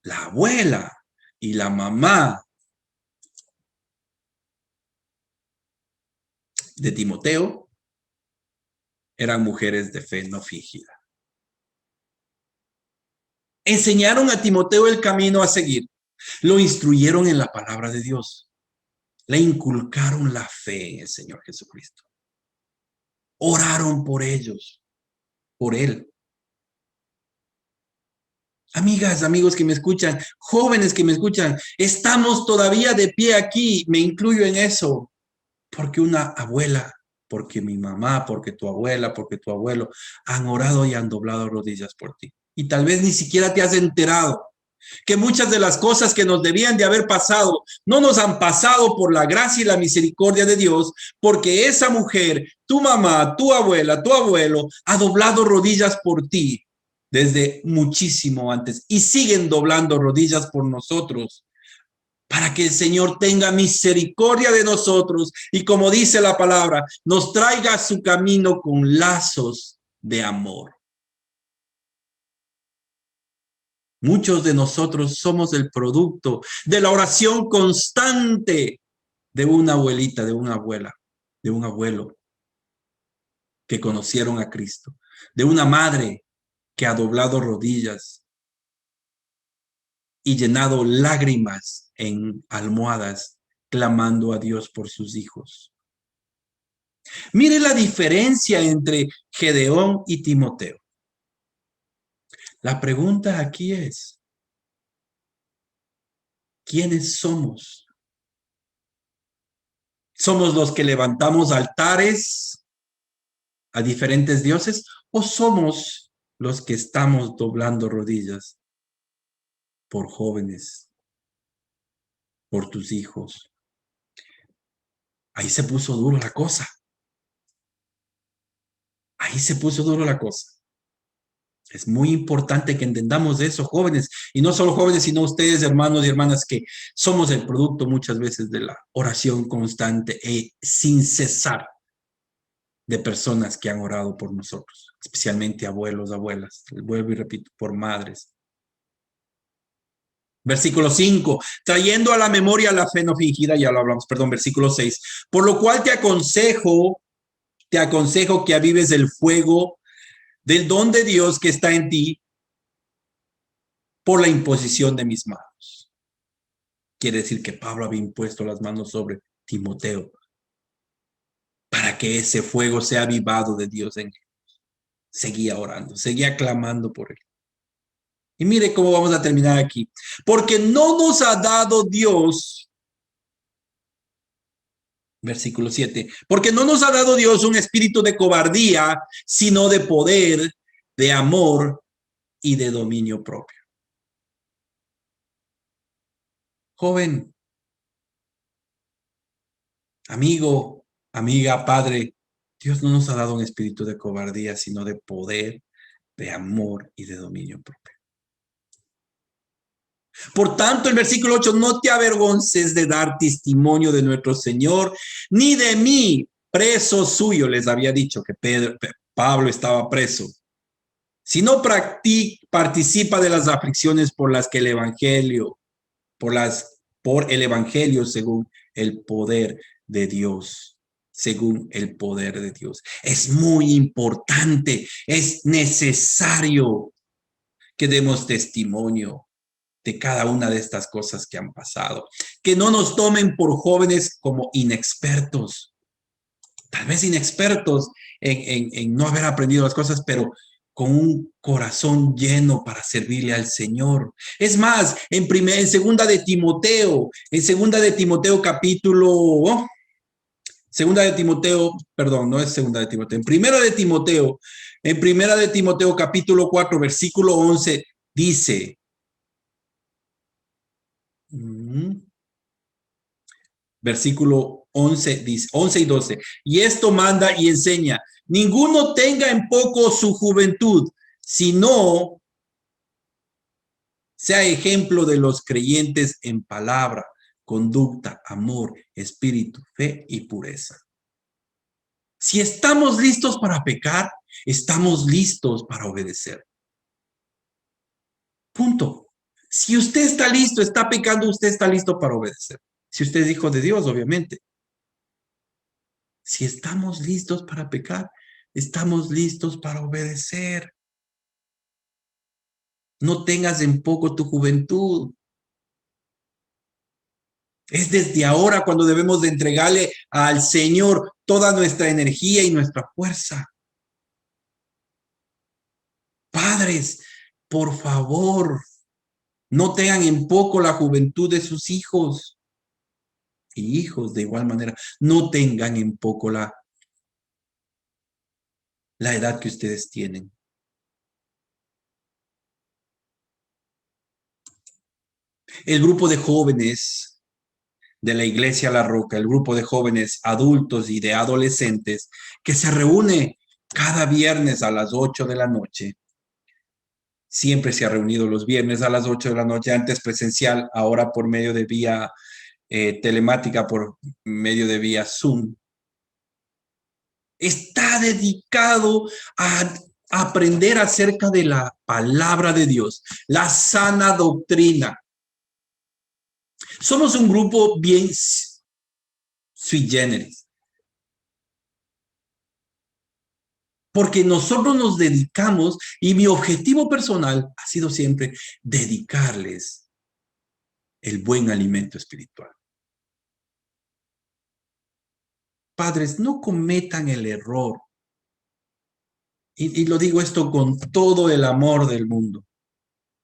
la abuela y la mamá de Timoteo eran mujeres de fe no fingida. Enseñaron a Timoteo el camino a seguir. Lo instruyeron en la palabra de Dios. Le inculcaron la fe en el Señor Jesucristo. Oraron por ellos, por él. Amigas, amigos que me escuchan, jóvenes que me escuchan, estamos todavía de pie aquí, me incluyo en eso, porque una abuela, porque mi mamá, porque tu abuela, porque tu abuelo han orado y han doblado rodillas por ti. Y tal vez ni siquiera te has enterado que muchas de las cosas que nos debían de haber pasado no nos han pasado por la gracia y la misericordia de Dios, porque esa mujer, tu mamá, tu abuela, tu abuelo, ha doblado rodillas por ti desde muchísimo antes y siguen doblando rodillas por nosotros para que el Señor tenga misericordia de nosotros y, como dice la palabra, nos traiga a su camino con lazos de amor. Muchos de nosotros somos el producto de la oración constante de una abuelita, de una abuela, de un abuelo que conocieron a Cristo, de una madre que ha doblado rodillas y llenado lágrimas en almohadas, clamando a Dios por sus hijos. Mire la diferencia entre Gedeón y Timoteo. La pregunta aquí es, ¿quiénes somos? ¿Somos los que levantamos altares a diferentes dioses o somos los que estamos doblando rodillas por jóvenes, por tus hijos? Ahí se puso duro la cosa. Ahí se puso duro la cosa. Es muy importante que entendamos eso, jóvenes, y no solo jóvenes, sino ustedes, hermanos y hermanas, que somos el producto muchas veces de la oración constante e sin cesar de personas que han orado por nosotros, especialmente abuelos, abuelas, vuelvo y repito, por madres. Versículo 5, trayendo a la memoria la fe no fingida, ya lo hablamos, perdón, versículo 6, por lo cual te aconsejo que avives el fuego del don de Dios que está en ti por la imposición de mis manos. Quiere decir que Pablo había impuesto las manos sobre Timoteo para que ese fuego sea avivado de Dios en él. Seguía orando, seguía clamando por él. Y mire cómo vamos a terminar aquí. Porque no nos ha dado Dios, versículo 7, porque no nos ha dado Dios un espíritu de cobardía, sino de poder, de amor y de dominio propio. Joven, amigo, amiga, padre, Dios no nos ha dado un espíritu de cobardía, sino de poder, de amor y de dominio propio. Por tanto, el versículo 8, no te avergonces de dar testimonio de nuestro Señor, ni de mí, preso suyo. Les había dicho que Pablo estaba preso. Si no participa de las aflicciones por las que el Evangelio, por el Evangelio según el poder de Dios, según el poder de Dios. Es muy importante, es necesario que demos testimonio de cada una de estas cosas que han pasado. Que no nos tomen por jóvenes como inexpertos, tal vez inexpertos en no haber aprendido las cosas, pero con un corazón lleno para servirle al Señor. Es más, en segunda de Timoteo, en segunda de Timoteo capítulo, segunda de Timoteo, perdón, no es segunda de Timoteo, en primera de Timoteo capítulo 4, versículo 11, dice, versículo 11, dice, 11 y 12. Y esto manda y enseña, ninguno tenga en poco su juventud, sino sea ejemplo de los creyentes en palabra, conducta, amor, espíritu, fe y pureza. Si estamos listos para pecar, estamos listos para obedecer. Punto. Si usted está listo, está pecando, usted está listo para obedecer. Si usted es hijo de Dios, obviamente. Si estamos listos para pecar, estamos listos para obedecer. No tengas en poco tu juventud. Es desde ahora cuando debemos de entregarle al Señor toda nuestra energía y nuestra fuerza. Padres, por favor, no tengan en poco la juventud de sus hijos. Y hijos, de igual manera, no tengan en poco la edad que ustedes tienen. El grupo de jóvenes de la Iglesia La Roca, el grupo de jóvenes adultos y de adolescentes que se reúne cada viernes a las 8 de la noche. Siempre se ha reunido los viernes a las 8 de la noche, antes presencial, ahora por medio de vía telemática, por medio de vía Zoom. Está dedicado a aprender acerca de la palabra de Dios, la sana doctrina. Somos un grupo bien sui generis, porque nosotros nos dedicamos, y mi objetivo personal ha sido siempre dedicarles el buen alimento espiritual. Padres, no cometan el error, y lo digo esto con todo el amor del mundo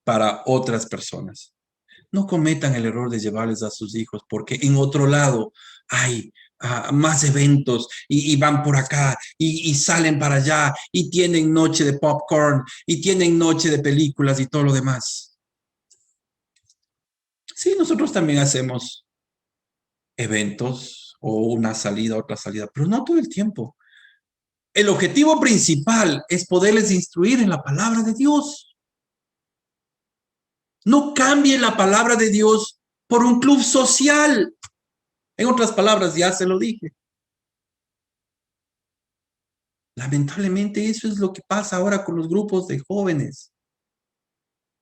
para otras personas. No cometan el error de llevarles a sus hijos, porque en otro lado hay más eventos y van por acá y salen para allá y tienen noche de popcorn y tienen noche de películas y todo lo demás. Sí, nosotros también hacemos eventos o una salida, otra salida, pero no todo el tiempo. El objetivo principal es poderles instruir en la palabra de Dios. No cambien la palabra de Dios por un club social. En otras palabras, ya se lo dije. Lamentablemente eso es lo que pasa ahora con los grupos de jóvenes.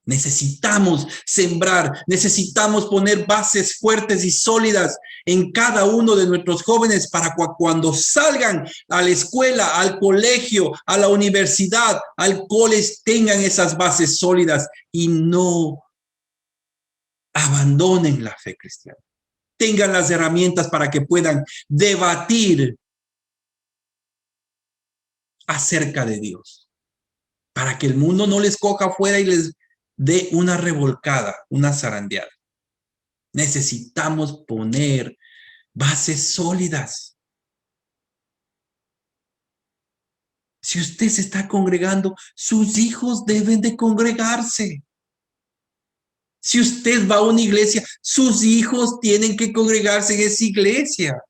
Necesitamos sembrar, necesitamos poner bases fuertes y sólidas en cada uno de nuestros jóvenes para cuando salgan a la escuela, al colegio, a la universidad, al college, tengan esas bases sólidas y no abandonen la fe cristiana. Tengan las herramientas para que puedan debatir acerca de Dios, para que el mundo no les coja afuera y les dé una revolcada, una zarandeada. Necesitamos poner bases sólidas. Si usted se está congregando, sus hijos deben de congregarse. Si usted va a una iglesia, sus hijos tienen que congregarse en esa iglesia.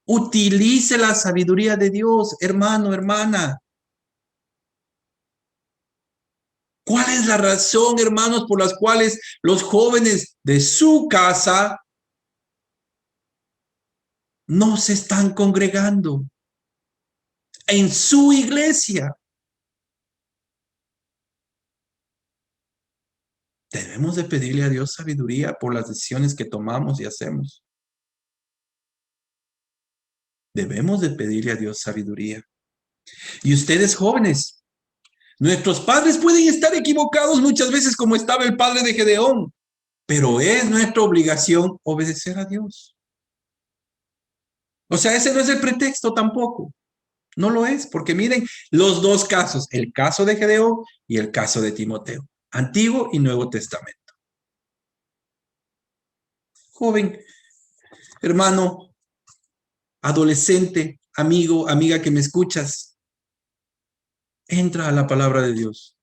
Utilice la sabiduría de Dios, hermano, hermana. ¿Cuál es la razón, hermanos, por las cuales los jóvenes de su casa no se están congregando en su iglesia? Debemos de pedirle a Dios sabiduría por las decisiones que tomamos y hacemos. Debemos de pedirle a Dios sabiduría. Y ustedes jóvenes, nuestros padres pueden estar equivocados muchas veces como estaba el padre de Gedeón, pero es nuestra obligación obedecer a Dios. O sea, ese no es el pretexto tampoco. No lo es, porque miren los dos casos, el caso de Gedeón y el caso de Timoteo, Antiguo y Nuevo Testamento. Joven, hermano, adolescente, amigo, amiga que me escuchas, entra a la palabra de Dios.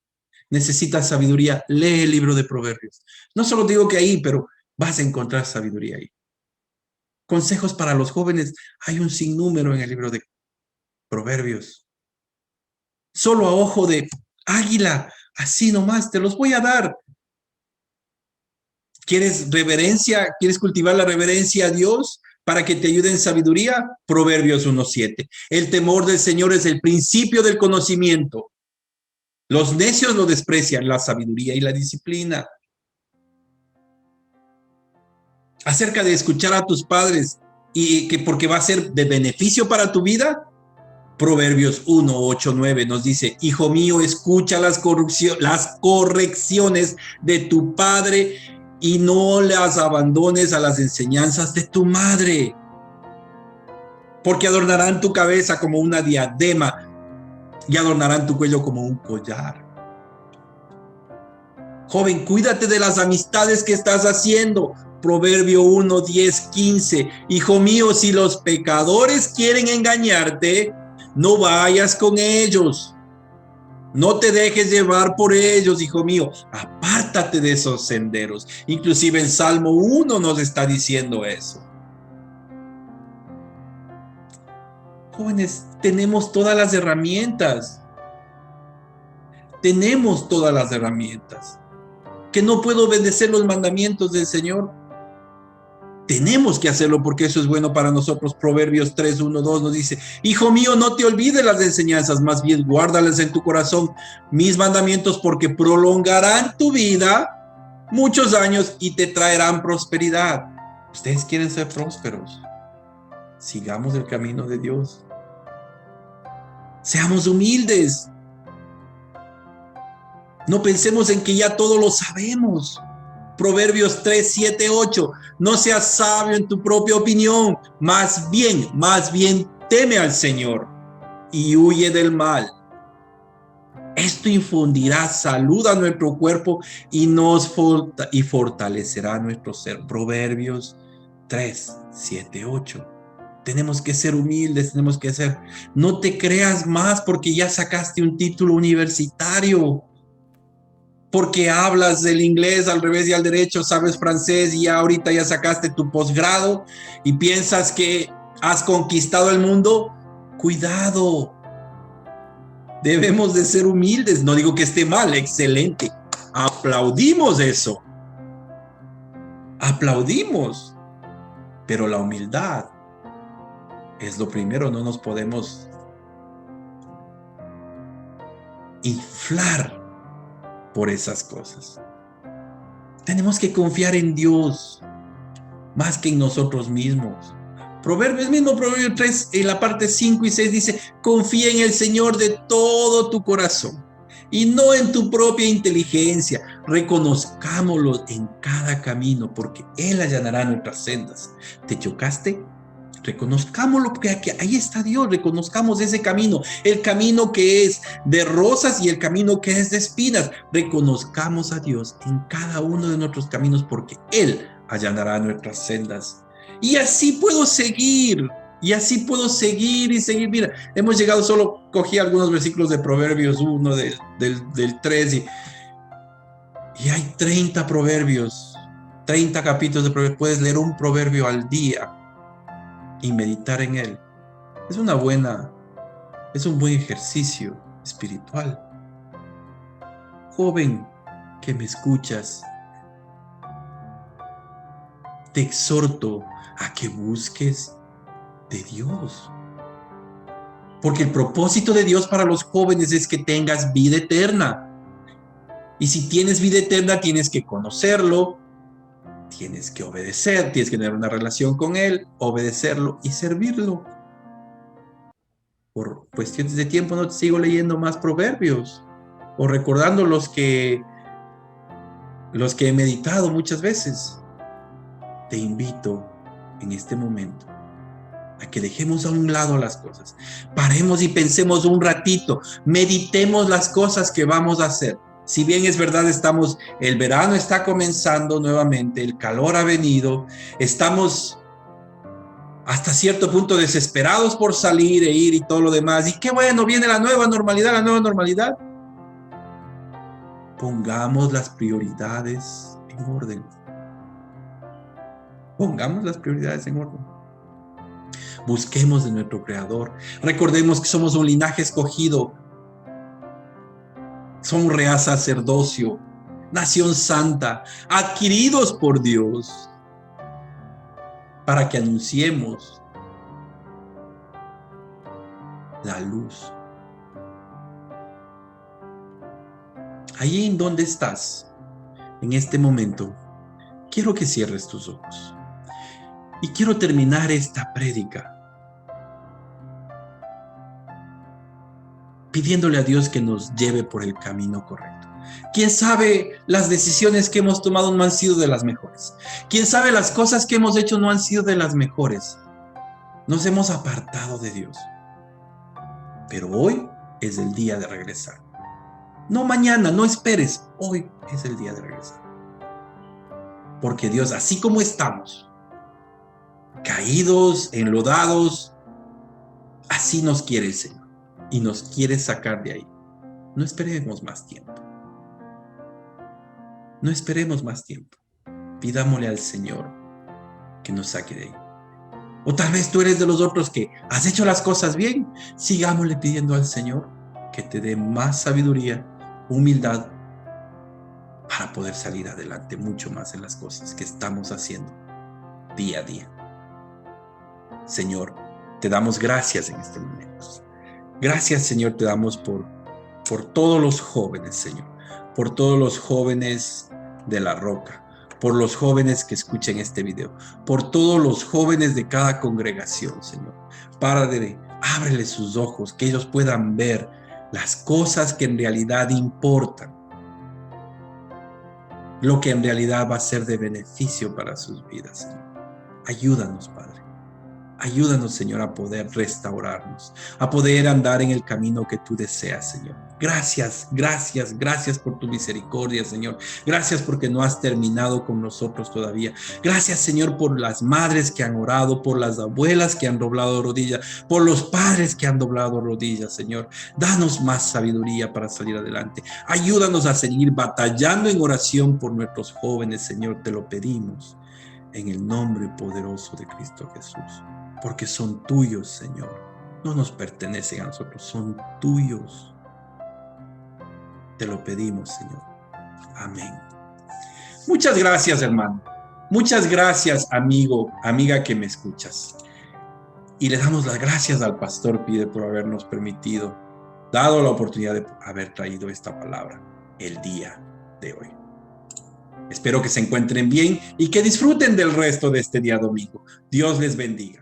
Necesitas sabiduría, lee el libro de Proverbios. No solo digo que ahí, pero vas a encontrar sabiduría ahí. Consejos para los jóvenes, hay un sinnúmero en el libro de Proverbios. Solo a ojo de águila, así nomás, te los voy a dar. ¿Quieres reverencia? ¿Quieres cultivar la reverencia a Dios para que te ayude en sabiduría? Proverbios 1:7. El temor del Señor es el principio del conocimiento. Los necios lo desprecian, la sabiduría y la disciplina. Acerca de escuchar a tus padres y que porque va a ser de beneficio para tu vida, Proverbios 1:8-9 nos dice: hijo mío, escucha las correcciones de tu padre y no las abandones a las enseñanzas de tu madre, porque adornarán tu cabeza como una diadema y adornarán tu cuello como un collar. Joven, cuídate de las amistades que estás haciendo. Proverbio 1:10-15. Hijo mío, si los pecadores quieren engañarte, no vayas con ellos. No te dejes llevar por ellos, hijo mío. Apártate de esos senderos. Inclusive el Salmo 1 nos está diciendo eso. Jóvenes, tenemos todas las herramientas. Tenemos todas las herramientas. ¿Que no puedo obedecer los mandamientos del Señor? Tenemos que hacerlo porque eso es bueno para nosotros. Proverbios 3:1-2 nos dice: hijo mío, no te olvides las enseñanzas, más bien guárdalas en tu corazón, mis mandamientos, porque prolongarán tu vida muchos años y te traerán prosperidad. Ustedes quieren ser prósperos, sigamos el camino de Dios. Seamos humildes. No pensemos en que ya todo lo sabemos. Proverbios 3:7-8. No seas sabio en tu propia opinión, más bien teme al Señor y huye del mal. Esto infundirá salud a nuestro cuerpo y fortalecerá nuestro ser. Proverbios 3:7-8. Tenemos que ser humildes, no te creas más porque ya sacaste un título universitario, porque hablas del inglés al revés y al derecho, sabes francés y ahorita ya sacaste tu posgrado y piensas que has conquistado el mundo. Cuidado. Debemos de ser humildes. No digo que esté mal, excelente. Aplaudimos eso. Aplaudimos. Pero la humildad es lo primero. No nos podemos inflar por esas cosas. Tenemos que confiar en Dios más que en nosotros mismos. Proverbio 3, en la parte 5 y 6 dice: confía en el Señor de todo tu corazón y no en tu propia inteligencia. Reconozcámoslo en cada camino, porque Él allanará nuestras sendas. ¿Te chocaste? Reconozcámoslo, porque ahí está Dios. Reconozcamos ese camino, el camino que es de rosas y el camino que es de espinas. Reconozcamos a Dios en cada uno de nuestros caminos, porque Él allanará nuestras sendas. Y así puedo seguir, y seguir. Mira, hemos llegado, solo cogí algunos versículos de Proverbios 1, del 3, Y hay 30 proverbios, 30 capítulos de proverbios. Puedes leer un proverbio al día y meditar en él. Es un buen ejercicio espiritual. Joven que me escuchas, te exhorto a que busques de Dios. Porque el propósito de Dios para los jóvenes es que tengas vida eterna. Y si tienes vida eterna, tienes que conocerlo, tienes que obedecer, tienes que tener una relación con Él, obedecerlo y servirlo. Por cuestiones de tiempo no te sigo leyendo más proverbios o recordando los que he meditado muchas veces. Te invito en este momento a que dejemos a un lado las cosas, paremos y pensemos un ratito, meditemos las cosas que vamos a hacer. Si bien es verdad, el verano está comenzando nuevamente, el calor ha venido, estamos hasta cierto punto desesperados por salir e ir y todo lo demás, y qué bueno, viene la nueva normalidad. Pongamos las prioridades en orden. Pongamos las prioridades en orden. Busquemos de nuestro Creador. Recordemos que somos un linaje escogido. Somos real sacerdocio, nación santa, adquiridos por Dios, para que anunciemos la luz. Allí en donde estás, en este momento, quiero que cierres tus ojos. Y quiero terminar esta prédica pidiéndole a Dios que nos lleve por el camino correcto. Quién sabe, las decisiones que hemos tomado no han sido de las mejores. Quién sabe, las cosas que hemos hecho no han sido de las mejores. Nos hemos apartado de Dios. Pero hoy es el día de regresar. No mañana, no esperes. Hoy es el día de regresar. Porque Dios, así como estamos, caídos, enlodados, así nos quiere el Señor. Y nos quiere sacar de ahí. No esperemos más tiempo. No esperemos más tiempo. Pidámosle al Señor que nos saque de ahí. O tal vez tú eres de los otros que has hecho las cosas bien. Sigámosle pidiendo al Señor que te dé más sabiduría, humildad, para poder salir adelante mucho más en las cosas que estamos haciendo día a día. Señor, te damos gracias en este momento. Gracias, Señor, te damos por todos los jóvenes, Señor, por todos los jóvenes de La Roca, por los jóvenes que escuchen este video, por todos los jóvenes de cada congregación, Señor. Padre, ábrele sus ojos, que ellos puedan ver las cosas que en realidad importan, lo que en realidad va a ser de beneficio para sus vidas, Señor. Ayúdanos, Padre. Ayúdanos, Señor, a poder restaurarnos, a poder andar en el camino que tú deseas, Señor. Gracias por tu misericordia, Señor. Gracias porque no has terminado con nosotros todavía. Gracias, Señor, por las madres que han orado, por las abuelas que han doblado rodillas, por los padres que han doblado rodillas, Señor. Danos más sabiduría para salir adelante. Ayúdanos a seguir batallando en oración por nuestros jóvenes, Señor. Te lo pedimos en el nombre poderoso de Cristo Jesús. Porque son tuyos, Señor. No nos pertenecen a nosotros, son tuyos. Te lo pedimos, Señor. Amén. Muchas gracias, hermano. Muchas gracias, amigo, amiga que me escuchas. Y le damos las gracias al pastor Pide por habernos dado la oportunidad de haber traído esta palabra el día de hoy. Espero que se encuentren bien y que disfruten del resto de este día domingo. Dios les bendiga.